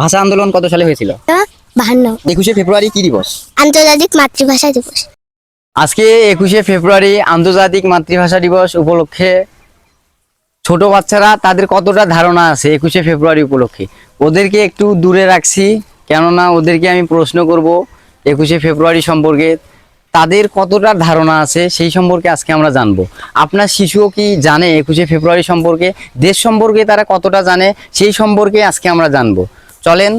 ভাষা আন্দোলন কত সালে হয়েছিল? 52। 21শে ফেব্রুয়ারি কি দিবস? আন্তর্জাতিক মাতৃভাষা দিবস। আজকে 21শে ফেব্রুয়ারি আন্তর্জাতিক মাতৃভাষা দিবস উপলক্ষে ছোট বাচ্চারা তাদের কতটা ধারণা আছে 21শে ফেব্রুয়ারি উপলক্ষে ওদেরকে একটু দূরে রাখছি, কেননা ওদেরকে আমি প্রশ্ন করব 21শে ফেব্রুয়ারি সম্পর্কে তাদের কতটা ধারণা আছে সেই সম্পর্কে আজকে আমরা জানবো। আপনার শিশুও কি জানে 21শে ফেব্রুয়ারি সম্পর্কে, দেশ সম্পর্কে তারা কতটা জানে সেই সম্পর্কে আজকে আমরা জানবো। চলেন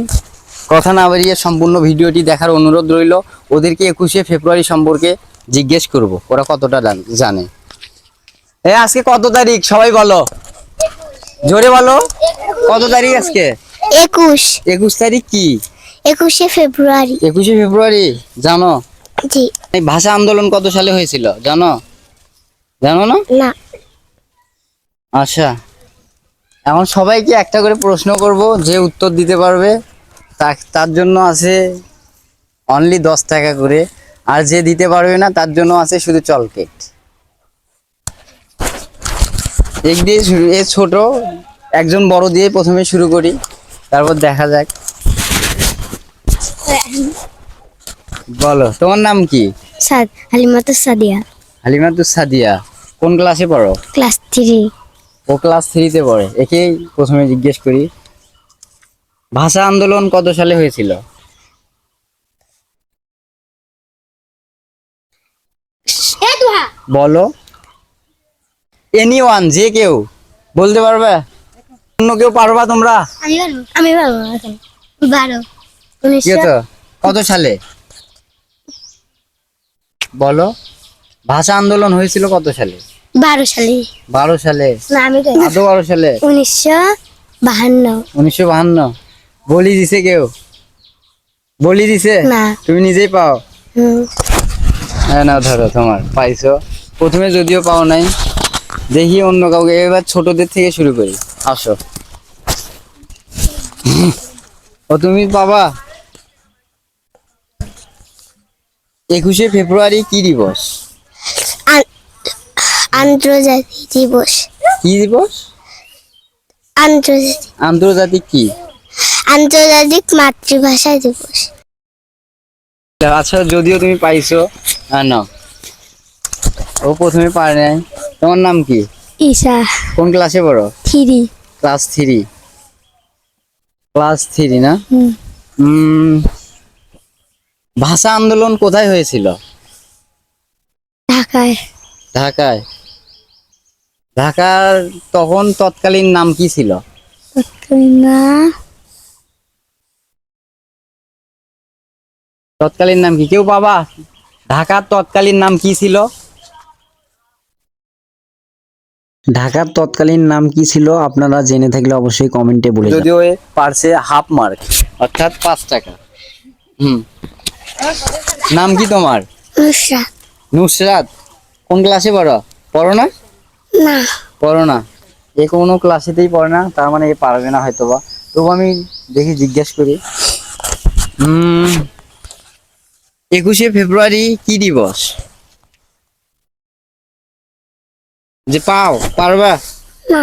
কথা না বাড়িয়ে সম্পূর্ণ ভিডিওটি দেখার অনুরোধ রইল। ওদেরকে 21শে ফেব্রুয়ারি সম্পর্কে জিজ্ঞেস করব ওরা কতটা জানে। আজকে কত তারিখ সবাই বলো, জোরে বলো, কত তারিখ আজকে? 21। 21 তারিখ কি? 21শে ফেব্রুয়ারি। 21শে ফেব্রুয়ারি জানো? জি। এই ভাষা আন্দোলন কত সালে হয়েছিল জানো? জানো না? না। আচ্ছা, এখন সবাইকে একটা করে প্রশ্ন করব, যে উত্তর দিতে পারবে তার জন্য আছে অনলি 10 টাকা করে, আর যে দিতে পারবে না তার জন্য আছে শুধু চলকেট। এক দিয়ে শুরু, এ ছোট একজন বড় দিয়ে প্রথমে শুরু করি, তারপর দেখা যাক। বলো তোমার নাম কি? হালিমাতুস সাদিয়া। হালিমাতুস সাদিয়া। কোন ক্লাসে পড়ো? ক্লাস 3। ও ক্লাস 3-তে পড়ে। একেই প্রথমে জিজ্ঞেস করি, ভাষা আন্দোলন কত সালে হয়েছিল? বলো, এনিওয়ান, যে কেউ বলতে পারবে? অন্য কেউ পারবা তোমরা? আমি পারবো এখন। 12। কি তো কত সালে বলো? ভাষা আন্দোলন হয়েছিল কত সালে? 12 সালে। 12 সালে? না, আমি আদৌ 12 সালে? 1952। 1952? বলি দিছে কেউ? বলি দিছে? না। তুমি নিজেই পাও? হুম। হ্যাঁ, না ধরো তোমার পাইছো। প্রথমে যদিও পাও নাই, দেখি অন্য কাউকে। এবার ছোটদের থেকে শুরু করি, আসো। ও তুমি পাবা। 21শে ফেব্রুয়ারি কি দিবস? আন্তর্জাতিক দিবস। কি দিবস? আন্তর্জাতিক আন্তর্জাতিক কি? আন্তর্জাতিক মাতৃভাষা দিবস। আচ্ছা, যদিও তুমি পাইছো, না ও প্রথমে পারে নাই। তোমার নাম কি? ঈশা। কোন ক্লাসে পড়ো? 3। ক্লাস 3? ক্লাস 3 না? ভাষা আন্দোলন কোথায় হয়েছিল? ঢাকায়। ঢাকায়? ঢাকার তখন তৎকালীন নাম কি ছিল? না। তৎকালীন নাম কি কেউ পাবা? ঢাকার তৎকালীন নাম কি ছিল? ঢাকার তৎকালীন নাম কি ছিল আপনারা জেনে থাকলে অবশ্যই কমেন্টে বলে যাবেন। যদিও পারছে হাফ মার্ক, অর্থাৎ 5 টাকা। নাম কি তোমার? নুসরাত। নুসরাত। কোন ক্লাসে পড়ো? পড়ো না? না। পড়ো না? এ কোনো ক্লাসেতেই পড়ে না, তার মানে এ পারবে না হয়তোবা। তবু আমি দেখি জিজ্ঞেস করি। 21শে ফেব্রুয়ারি কি দিবস? যে পাও, পারবা? না।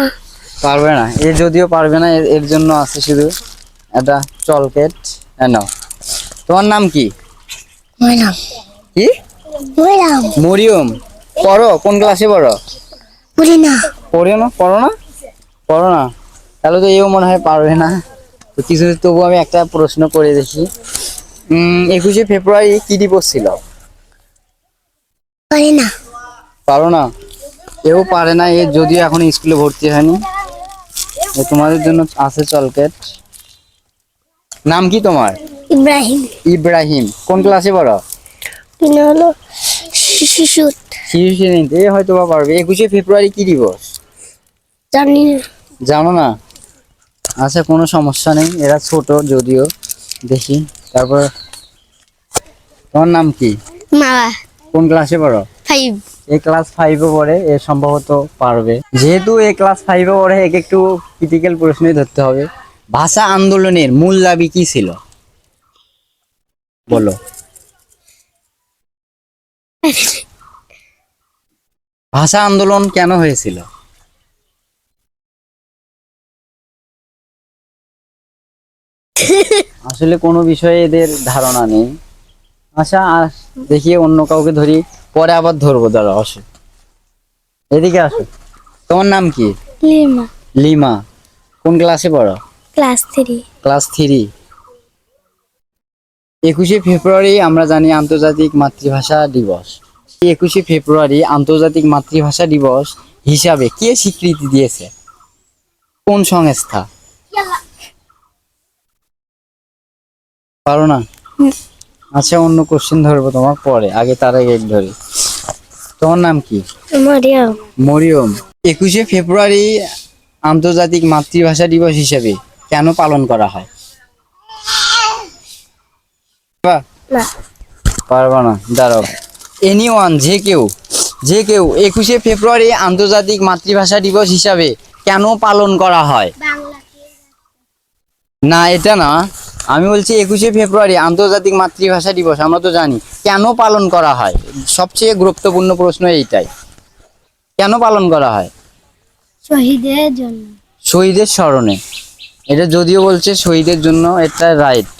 পারবে না। এ যদিও পারবে না, এর জন্য আছে শুধু একটা চলকেট। নাও। তোমার নাম কি? মরিয়ম। কি? মরিয়ম। মরিয়ম। পড়ো? কোন ক্লাসে পড়ো? পড়ি না। পড়ো না? পড়ো না? পড়ো না? তাহলে তো এও মনে হয় পারবে না। তো কিছু, তবু আমি একটা প্রশ্ন করে দেখি। 21শে ফেব্রুয়ারি কি দিবস ছিল? পারি না। পারো না? এও পারে না। এ যদিও এখন স্কুলে ভর্তি হয়নি। তোমাদের জন্য আছে চলকেট। নাম কি তোমার? ইব্রাহিম। ইব্রাহিম। কোন ক্লাসে পড়ো? তিনি হলো শিশু। শিশু শ্রেণীতে। এ হয়তো বা পারবে। 21শে ফেব্রুয়ারি কি দিবস? জানি না। জানো না? আচ্ছা, কোনো সমস্যা নেই, এরা ছোট যদিও। দেখি তারপর, তোমার নাম কি? মাওয়া। কোন ক্লাসে পড়ো? 5। এ ক্লাস 5-এ পড়ে। এ সম্ভবত পারবে, যেহেতু এ ক্লাস 5-এ পড়ে। একে একটু ক্রিটিক্যাল প্রশ্নই ধরতে হবে। ভাষা আন্দোলনের মূল দাবি কি ছিল বলো? ভাষা আন্দোলন কেন হয়েছিল? আসলে কোনো বিষয়ে এদের ধারণা নেই। আচ্ছা দেখি অন্য কাউকে ধরি, পরে আবার ধরবো, দাঁড়া আসো, এদিকে আসো। তোমার নাম কি? লিমা। লিমা। কোন ক্লাসে পড়ো? ক্লাস 3। ক্লাস 3। 21শে ফেব্রুয়ারি আমরা জানি আন্তর্জাতিক মাতৃভাষা দিবস। 21শে ফেব্রুয়ারি আন্তর্জাতিক মাতৃভাষা দিবস হিসাবে কে স্বীকৃতি দিয়েছে? কোন সংস্থা? পারো না? আচ্ছা অন্য কোশ্চেন ধরবো তোমার পরে, আগে তার আগে এক ধরি। তোমার নাম কি? মারিয়াম। মরিয়ম। 21শে ফেব্রুয়ারি আন্তর্জাতিক মাতৃভাষা দিবস হিসেবে কেন পালন করা হয়? বাহ, না। পারবা না, দাঁড়াও। এনিওয়ান, যে কেউ 21শে ফেব্রুয়ারি আন্তর্জাতিক মাতৃভাষা দিবস হিসাবে কেন পালন করা হয়? না এটা না, আমি বলছি 21শে ফেব্রুয়ারি আন্তর্জাতিক মাতৃভাষা দিবস আমরা তো জানি, কেন পালন করা হয়? সবচেয়ে গুরুত্বপূর্ণ প্রশ্ন এইটাই, কেন পালন করা হয়? শহীদের জন্য। শহীদের স্মরণে। এটা যদিও বলছে শহীদের জন্য, এটা রাইট।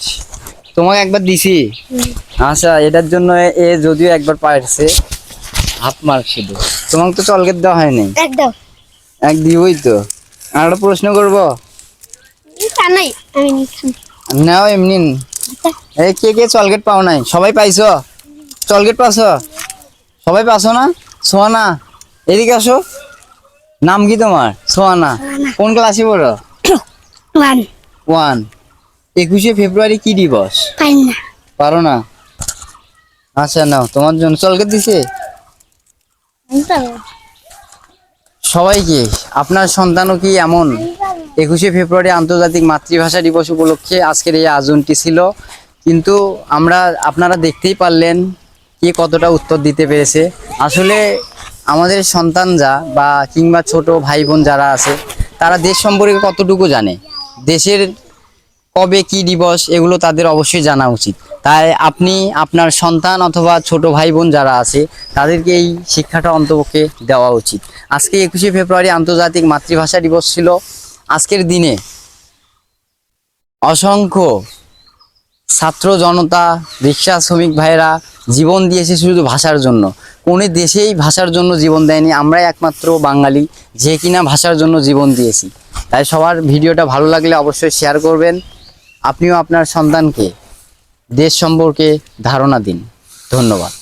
তোমাকে একবার দিছি। আচ্ছা এটার জন্য এ যদিও একবার পারছে, হাফ মার্ক শুধু। তোমাকে তো চলকেট দেওয়া হয়নি। একদম। এক দিবই তো। আর একটা প্রশ্ন করবো? তা নাই, আমি নিখান। নাও এমনি। এই কে কে চলকেট পাও নাই? সবাই পাইছো? চলকেট পাইছো? সবাই পাইছো না? সোহানা এদিকে আসো। নাম কি তোমার? সোহানা। কোন ক্লাসে পড়ো? 1। 1। 21শে ফেব্রুয়ারি কি দিবস? পাই না। পারো না? আচ্ছা নাও, তোমার জন্য চলকেট দিছে সবাইকে। আপনার সন্তানও কি এমন? 21শে ফেব্রুয়ারি আন্তর্জাতিক মাতৃভাষা দিবস উপলক্ষে আজকের এই আয়োজনটি ছিল, কিন্তু আপনারা দেখতেই পারলেন কে কতটা উত্তর দিতে পেরেছে। আসলে আমাদের সন্তানরা বা কিংবা ছোট ভাই বোন যারা আছে, তারা দেশ সম্পর্কে কতটুকু জানে, দেশের কবে কি দিবস, এগুলো তাদের অবশ্যই জানা উচিত। তাই আপনি আপনার সন্তান অথবা ছোট ভাই বোন যারা আছে তাদেরকে এই শিক্ষাটা অন্তপক্ষে দেওয়া উচিত। আজকে 21শে ফেব্রুয়ারি আন্তর্জাতিক মাতৃভাষা দিবস ছিল। আজকের দিনে অসংখ্য ছাত্র জনতা, রিক্সা শ্রমিক ভাইরা জীবন দিয়েছে শুধু ভাষার জন্য। কোনো দেশেই ভাষার জন্য জীবন দেয়নি, আমরাই একমাত্র বাঙালি যে কিনা ভাষার জন্য জীবন দিয়েছি। তাই সবার ভিডিওটা ভালো লাগলে অবশ্যই শেয়ার করবেন। আপনিও আপনার সন্তানকে দেশ সম্পর্কে ধারণা দিন। ধন্যবাদ।